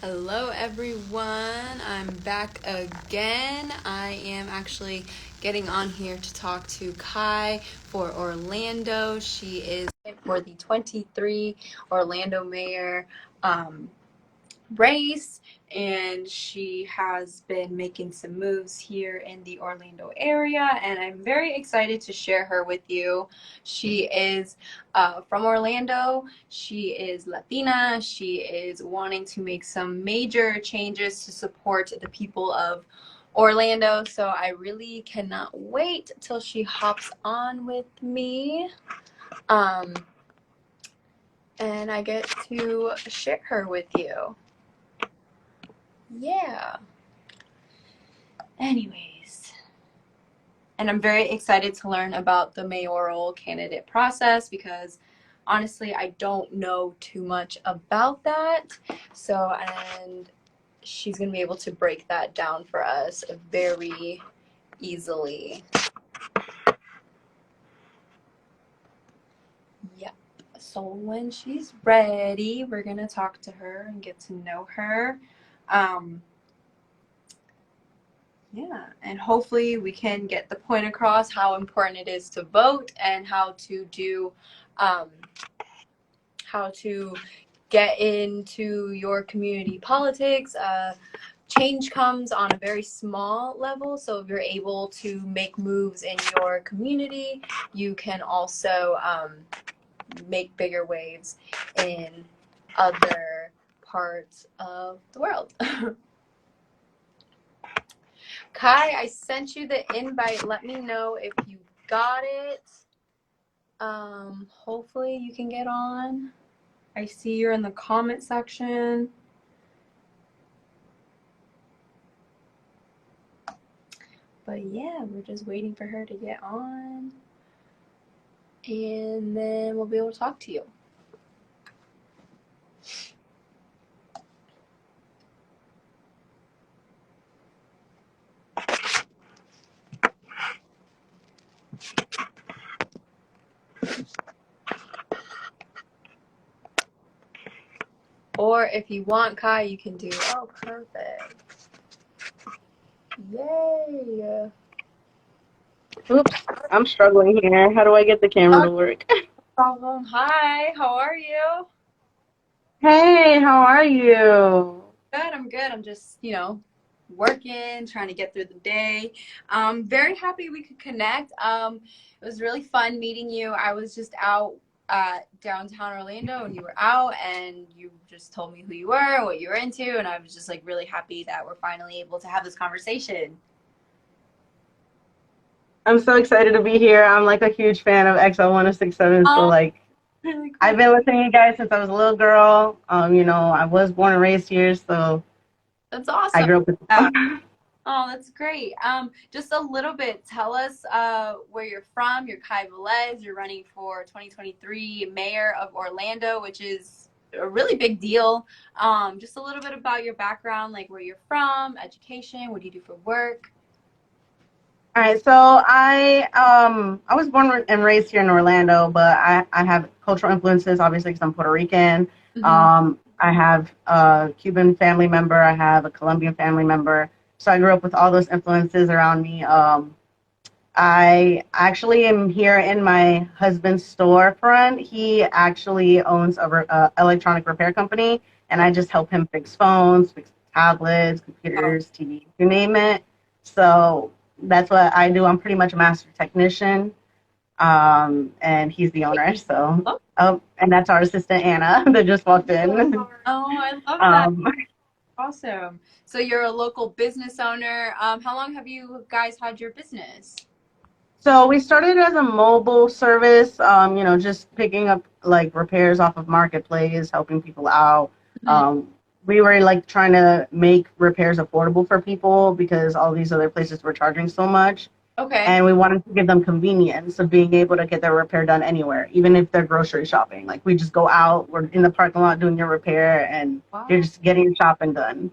Hello, everyone. I'm back again. I am actually getting on here to talk to Kai for Orlando. She is for the 23 Orlando Mayor race, and she has been making some moves here in the Orlando area, and I'm very excited to share her with you. She is from Orlando. She is Latina. She is wanting to make some major changes to support the people of Orlando, so I really cannot wait till she hops on with me. And I get to share her with you. Yeah. Anyways, and I'm very excited to learn about the mayoral candidate process because honestly, I don't know too much about that. So, and she's going to be able to break that down for us very easily. Yep. So when she's ready, we're going to talk to her and get to know her. Yeah, and hopefully we can get the point across how important it is to vote and how to get into your community politics. Change comes on a very small level, so if you're able to make moves in your community, you can also make bigger waves in other parts of the world. Kai, I sent you the invite. Let me know if you got it. Hopefully you can get on. I see you're in the comment section. But yeah, we're just waiting for her to get on. And then we'll be able to talk to you. Or if you want, Kai, you can do, oh, perfect. Yay. Oops, I'm struggling here. How do I get the camera to work? No problem. Hi, how are you? Hey, how are you? Good, I'm good. I'm just, working, trying to get through the day. Very happy we could connect. It was really fun meeting you. I was just out downtown Orlando and you were out and you just told me who you were, what you were into, and I was just like really happy that we're finally able to have this conversation. I'm so excited to be here. I'm like a huge fan of XL106.7, so Oh, like really I've cool. been listening to you guys since I was a little girl. I was born and raised here, so That's I awesome. grew up with Yeah. Oh, that's great. Just a little bit. Tell us where you're from. You're Kai Velez. You're running for 2023 Mayor of Orlando, which is a really big deal. Just a little bit about your background, like where you're from, education, what do you do for work? All right, so I was born and raised here in Orlando, but I have cultural influences, obviously, because I'm Puerto Rican. Mm-hmm. I have a Cuban family member. I have a Colombian family member. So I grew up with all those influences around me. I actually am here in my husband's storefront. He actually owns a electronic repair company, and I just help him fix phones, fix tablets, Oh, computers, TVs, you name it. So that's what I do. I'm pretty much a master technician, and he's the owner. So, oh, and that's our assistant Anna that just walked in. I love that. Um, Awesome. So you're a local business owner. How long have you guys had your business? So we started as a mobile service, just picking up like repairs off of Marketplace, helping people out. Mhm. Um, we were like trying to make repairs affordable for people because all these other places were charging so much. Okay. And we wanted to give them convenience of being able to get their repair done anywhere, even if they're grocery shopping. Like we just go out, we're in the parking lot doing your repair, and you're Wow. just getting your shopping done.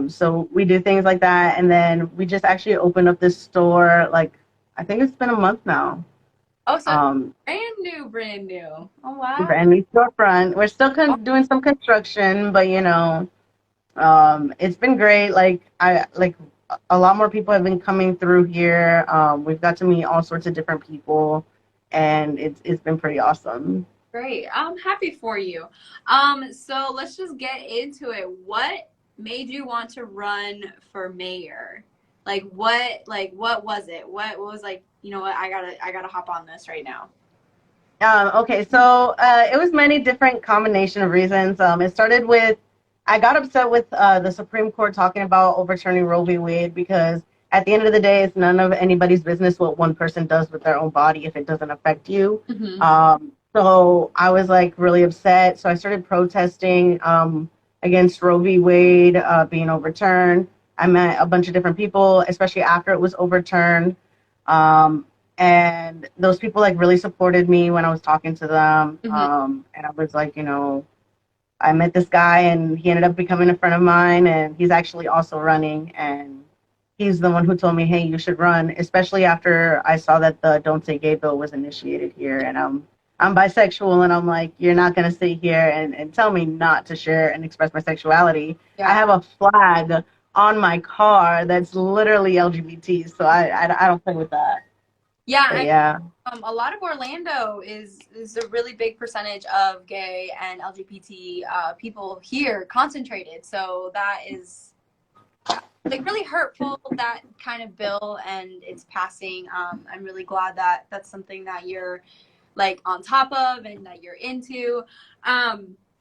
So we do things like that, and then we just actually opened up this store. Like I think it's been a month now. Oh, so it's Um, brand new, brand new. Oh, wow. Brand new storefront. We're still doing some construction, but. It's been great. Like a lot more people have been coming through here. We've got to meet all sorts of different people, and it's been pretty awesome. Great. I'm happy for you. So let's just get into it. What made you want to run for mayor? What was it? What was like, you know what, I gotta hop on this right now. Okay, so it was many different combination of reasons. It started with I got upset with the Supreme Court talking about overturning Roe v. Wade because at the end of the day, it's none of anybody's business what one person does with their own body if it doesn't affect you. Hmm. So I was like really upset. So I started protesting against Roe v. Wade being overturned. I met a bunch of different people, especially after it was overturned. Um, and those people like really supported me when I was talking to them. Hmm. And I was like, I met this guy and he ended up becoming a friend of mine, and he's actually also running, and he's the one who told me, hey, you should run, especially after I saw that the Don't Say Gay bill was initiated here. And I'm bisexual, and I'm like, you're not going to sit here and tell me not to share and express my sexuality. I Yeah. have a flag on my car that's literally LGBT, so I don't play with that. Yeah, But yeah. a lot of Orlando is a really big percentage of gay and LGBT people here concentrated. So that is like really hurtful, that kind of bill and its passing. I'm really glad that that's something that you're like on top of and that you're into.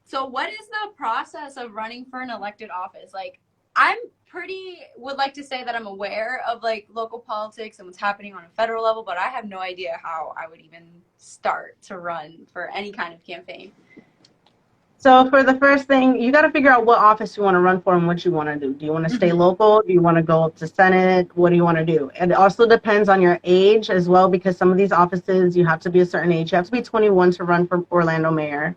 So what is the process of running for an elected office? Like, I'm pretty would like to say that I'm aware of like local politics and what's happening on a federal level, but I have no idea how I would even start to run for any kind of campaign. So for the first thing, you got to figure out what office you want to run for and what you want to do. Do you want to stay Mm-hmm. local? Do you want to go up to Senate? What do you want to do? And it also depends on your age as well, because some of these offices you have to be a certain age. You have to be 21 to run for Orlando mayor.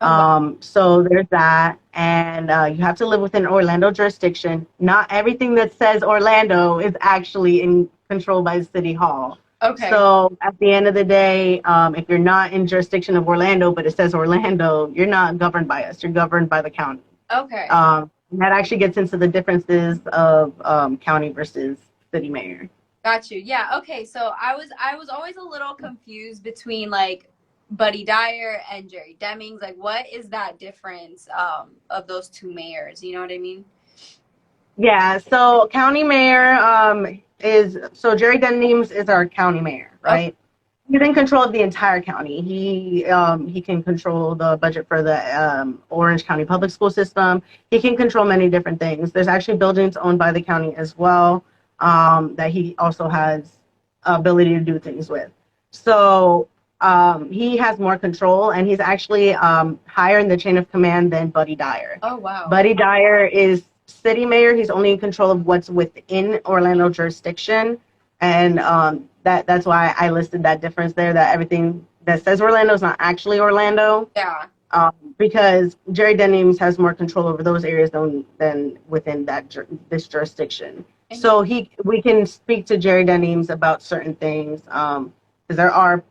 Oh wow. So there's that, and you have to live within Orlando jurisdiction. Not everything that says Orlando is actually in control by City Hall. Okay. So at the end of the day, if you're not in jurisdiction of Orlando, but it says Orlando, you're not governed by us. You're governed by the county. Okay. That actually gets into the differences of county versus city mayor. Got you. Yeah. Okay. So I was always a little confused between like Buddy Dyer and Jerry Demings. Like, what is that difference of those two mayors? You know what I mean? Yeah, so county mayor is so Jerry Denims is our county mayor, Okay. right? He's in control of the entire county. He can control the budget for the Orange County Public School System. He can control many different things. There's actually buildings owned by the county as well that he also has ability to do things with. So he has more control, and he's actually higher in the chain of command than Buddy Dyer. Oh wow. Buddy Dyer is city mayor. He's only in control of what's within Orlando jurisdiction, and that's why I listed that difference there. That everything that says Orlando is not actually Orlando, Yeah. because Jerry Denims has more control over those areas than within this jurisdiction. So we can speak to Jerry Denims about certain things because there are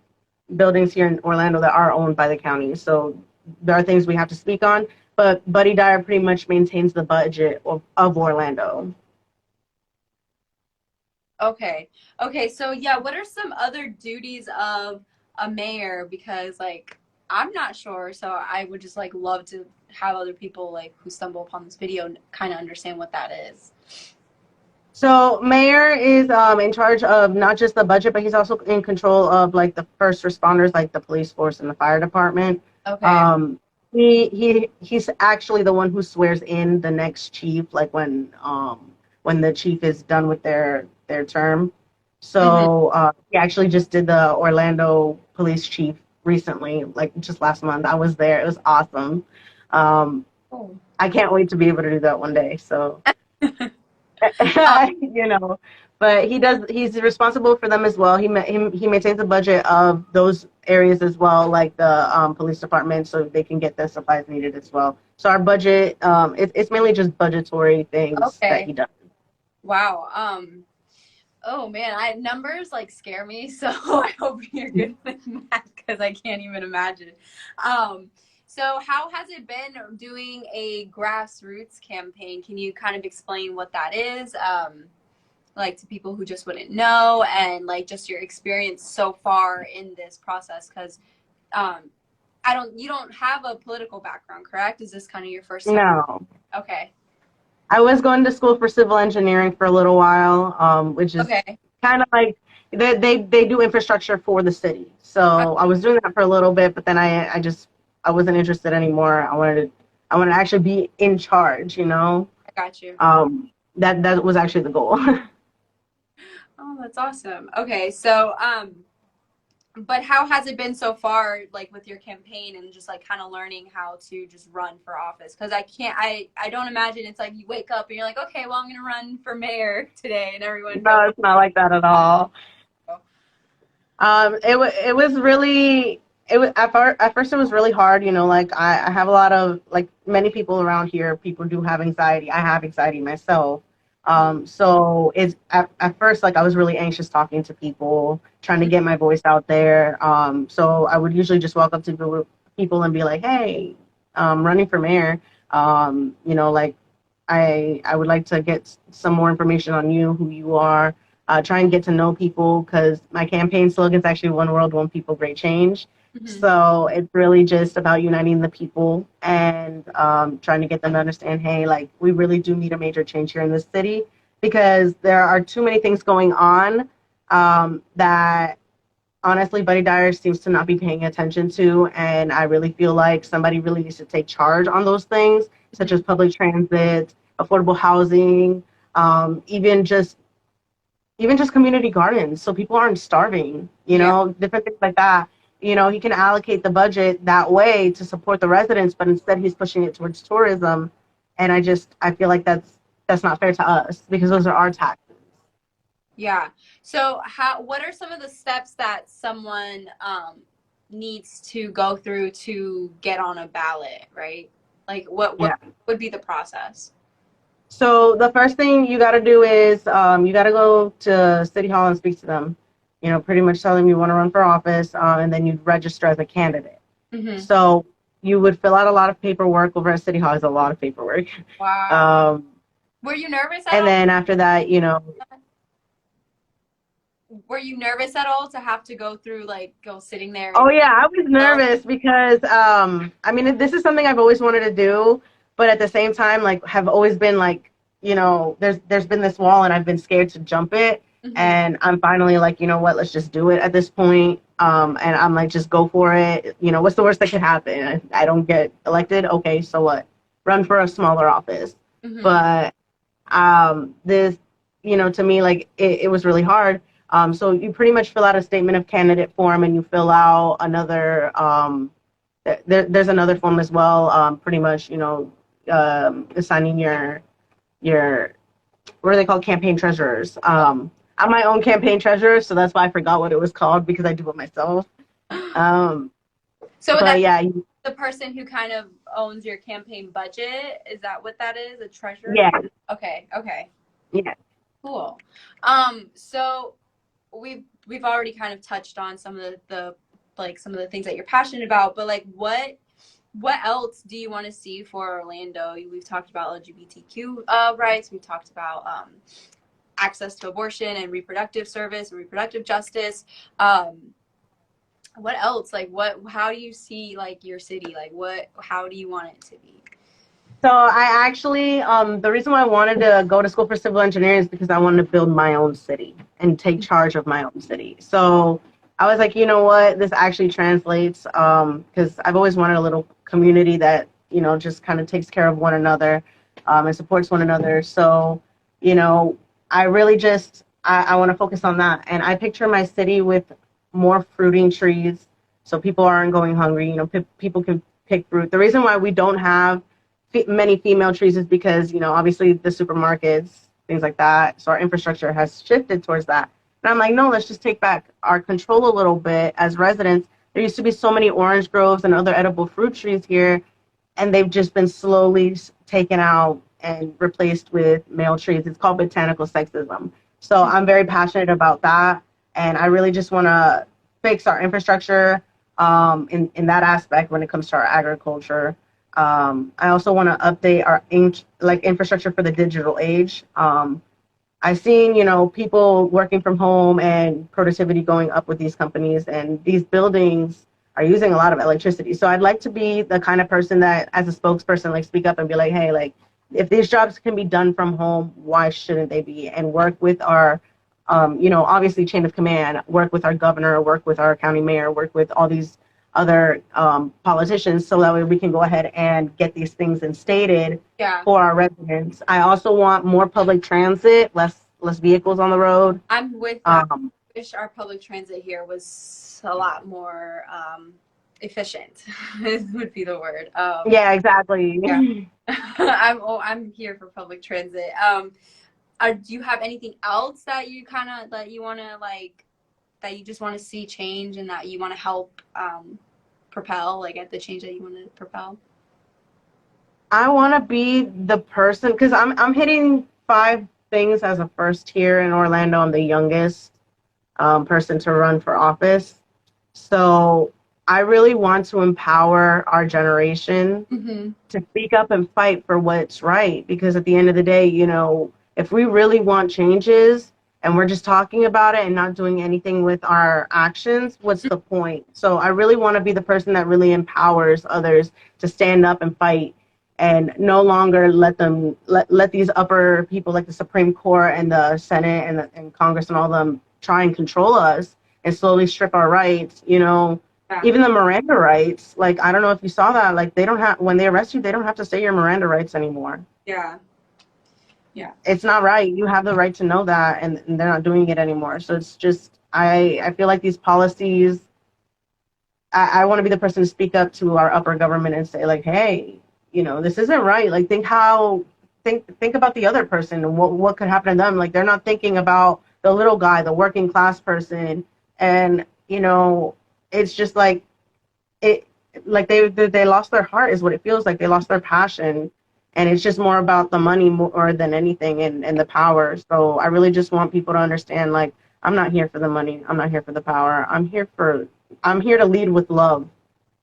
buildings here in Orlando that are owned by the county. So there are things we have to speak on. But Buddy Dyer pretty much maintains the budget of Orlando. Okay. Okay. So yeah, what are some other duties of a mayor? Because like I'm not sure, so I would just like love to have other people like who stumble upon this video kind of understand what that is. So mayor is in charge of not just the budget, but he's also in control of like the first responders, like the police force and the fire department. Okay. Um, he's actually the one who swears in the next chief, like when the chief is done with their term. Hmm. So he actually just did the Orlando police chief recently, like just last month. I was there. It was awesome. Um, Oh. I can't wait to be able to do that one day. So Um, you know, but he's responsible for them as well. He maintains the budget of those areas as well, like the police department, so they can get the supplies needed as well. So our budget, it's mainly just budgetary things that okay. he does. Wow. Oh man, I numbers like scare me, so I hope you're good with math because I can't even imagine. Um, So how has it been doing a grassroots campaign? Can you kind of explain what that is? Like to people who just wouldn't know, and like just your experience so far in this process, because um, you don't have a political background, correct? Is this kind of your first time? No. Okay. I was going to school for civil engineering for a little while, which is Okay. kind of like they do infrastructure for the city. I, So I was doing that for a little bit, but then I wasn't interested anymore. I wanted to actually be in charge, you know. I got you. That was actually the goal. Oh, that's awesome. Okay, so but how has it been so far, like with your campaign and just like kind of learning how to just run for office? Because I don't imagine it's like you wake up and you're like, okay, well, I'm gonna run for mayor today, and everyone goes, No, it's not like that at all. It was really it was at first it was really hard, you know, like I have a lot of like many people around here, people do have anxiety. I have anxiety myself. mm-hmm. So it's at first like I was really anxious talking to people, trying to get my voice out there. So I would usually just walk up to people and be like, "Hey, running for mayor. You know, like I would like to get some more information on you, who you are, try and get to know people because my campaign slogan is actually one world, one people, great change. Mm-hmm. So it's really just about uniting the people and trying to get them to understand, hey, like we really do need a major change here in this city because there are too many things going on that honestly Buddy Dyer seems to not be paying attention to. And I really feel like somebody really needs to take charge on those things, such as public transit, affordable housing, um, even just even just community gardens so people aren't starving, you Yeah. know, different things like that. You know, he can allocate the budget that way to support the residents, but instead he's pushing it towards tourism. And I feel like that's not fair to us because those are our taxes. Yeah. So what are some of the steps that someone needs to go through to get on a ballot, right? Like what Yeah. would be the process? So the first thing you got to do is you got to go to City Hall and speak to them. You know, pretty much tell them you want to run for office, and then you'd register as a candidate. Mm-hmm. So you would fill out a lot of paperwork over at City Hall. Is a lot of paperwork. Wow. Um, Were you nervous at and all? then after that, you know, Were you nervous at all to have to go through like go sitting there oh and yeah, I was fill? nervous because I mean this is something I've always wanted to do, but at the same time like have always been like, you know, there's been this wall and I've been scared to jump it Mm-hmm. and I'm finally like, you know what, let's just do it at this point. And I'm like just go for it. You know, what's the worst that could happen? I don't get elected. Okay, so what? Run for a smaller office. Mm-hmm. But this, you know, to me, like it was really hard. So you pretty much fill out a statement of candidate form and you fill out another, there's another form as well, pretty much, you know, assigning your, what are they called? Campaign treasurers. I'm my own campaign treasurer, so that's why I forgot what it was called because I do it myself. Um, So but that's yeah, the person who kind of owns your campaign budget. Is that what that is? A treasurer? yeah, Okay. Okay. yeah. Cool. So we've already kind of touched on some of the like some of the things that you're passionate about, but like what else do you want to see for Orlando? We've talked about LGBTQ rights. We've talked about access to abortion and reproductive service and reproductive justice. Um, what else? Like what? How do you see like your city? Like what? How do you want it to be? So I actually, the reason why I wanted to go to school for civil engineering is because I wanted to build my own city and take charge of my own city. So I was like, you know what, this actually translates, because I've always wanted a little community that, you know, just kind of takes care of one another, and supports one another. So, you know, I really just, I want to focus on that. And I picture my city with more fruiting trees so people aren't going hungry. You know, people can pick fruit. The reason why we don't have many female trees is because, you know, obviously the supermarkets, things like that. So our infrastructure has shifted towards that. And I'm like, no, let's just take back our control a little bit as residents. There used to be so many orange groves and other edible fruit trees here, and they've just been slowly taken out and replaced with male trees. It's called botanical sexism. So I'm very passionate about that. And I really just want to fix our infrastructure, in that aspect when it comes to our agriculture. I also want to update our infrastructure for the digital age. I've seen, people working from home and productivity going up with these companies, and these buildings are using a lot of electricity. So I'd like to be the kind of person that, as a spokesperson, like speak up and be like, hey, like if these jobs can be done from home, why shouldn't they be? And work with our, obviously chain of command, work with our governor, work with our county mayor, work with all these other politicians, so that way we can go ahead and get these things instated Yeah. for our residents. I also want more public transit, less vehicles on the road. I'm with that. Um, I wish our public transit here was a lot more efficient. Would be the word. yeah, exactly. Yeah. I'm here for public transit. Do you have anything else that you want to like that you just want to see change and that you want to help propel like at the change that you want to propel? I want to be the person because I'm hitting 5 things as a first here in Orlando. I'm the youngest person to run for office. So I really want to empower our generation Mm-hmm. to speak up and fight for what's right. Because at the end of the day, if we really want changes and we're just talking about it and not doing anything with our actions, what's the point? So I really want to be the person that really empowers others to stand up and fight and no longer let these upper people like the Supreme Court and the Senate and Congress and all them try and control us and slowly strip our rights, Yeah. even the Miranda rights. Like, I don't know if you saw that. Like, they don't have, when they arrest you, they don't have to say your Miranda rights anymore. Yeah. Yeah. It's not right. You have the right to know that, and they're not doing it anymore. So it's just, I feel like these policies, I want to be the person to speak up to our upper government and say, like, hey, this isn't right. Like, think about the other person and what could happen to them. Like, they're not thinking about the little guy, the working class person. And, it's just like, it like they lost their heart is what it feels like. They lost their passion, and it's just more about the money more than anything, and the power. So I really just want people to understand, like, I'm not here for the money, I'm not here for the power, I'm here to lead with love.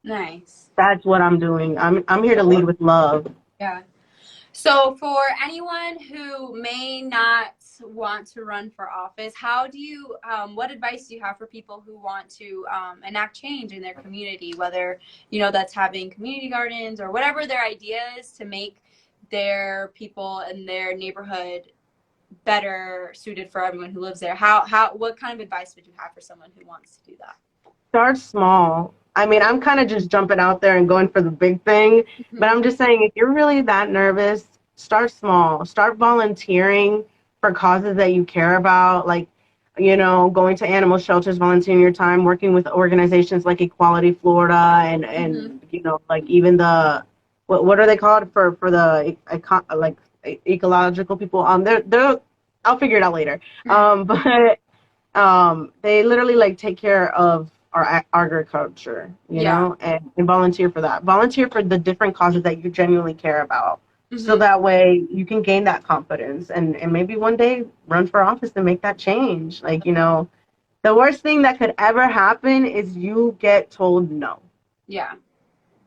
Nice. That's what I'm doing. I'm here to lead with love. Yeah. So, for anyone who may not want to run for office, what advice do you have for people who want to enact change in their community, whether, that's having community gardens or whatever their idea is to make their people and their neighborhood better suited for everyone who lives there? What kind of advice would you have for someone who wants to do that? Start small. I mean, I'm kind of just jumping out there and going for the big thing, but Mm-hmm. I'm just saying, if you're really that nervous, start small. Start volunteering for causes that you care about, like, going to animal shelters, volunteering your time, working with organizations like Equality Florida, Mm-hmm. and like even the what are they called for the like ecological people? They're I'll figure it out later. But they literally like take care of our agriculture, Yeah. and volunteer for that. Volunteer for the different causes that you genuinely care about. So Mm-hmm. that way you can gain that confidence and maybe one day run for office and make that change. Like, the worst thing that could ever happen is you get told no. Yeah.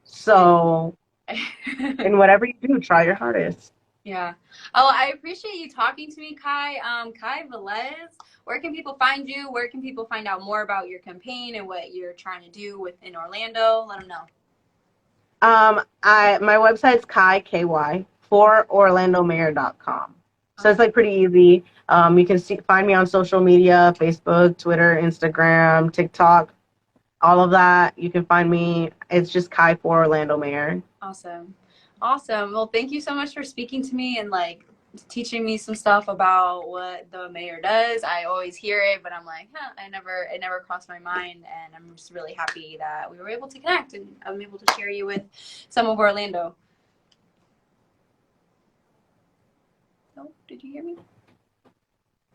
So, in whatever you do, try your hardest. Yeah. Oh, I appreciate you talking to me, Kai. Kai Velez, where can people find you? Where can people find out more about your campaign and what you're trying to do within Orlando? Let them know. My website's Ky for orlandomayor.com. So it's Awesome. like pretty easy. You can find me on social media, Facebook, Twitter, Instagram, TikTok, all of that. You can find me. It's just Kai for Orlando Mayor. Awesome. Awesome. Well, thank you so much for speaking to me and like teaching me some stuff about what the mayor does. I always hear it, but I'm like, it never crossed my mind. And I'm just really happy that we were able to connect and I'm able to share you with some of Orlando. Oh, did you hear me?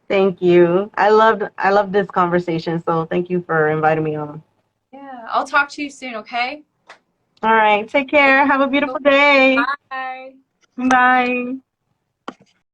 Thank you. I loved this conversation. So thank you for inviting me on. Yeah. I'll talk to you soon, okay? All right. Take care. Have a beautiful day. Bye. Bye.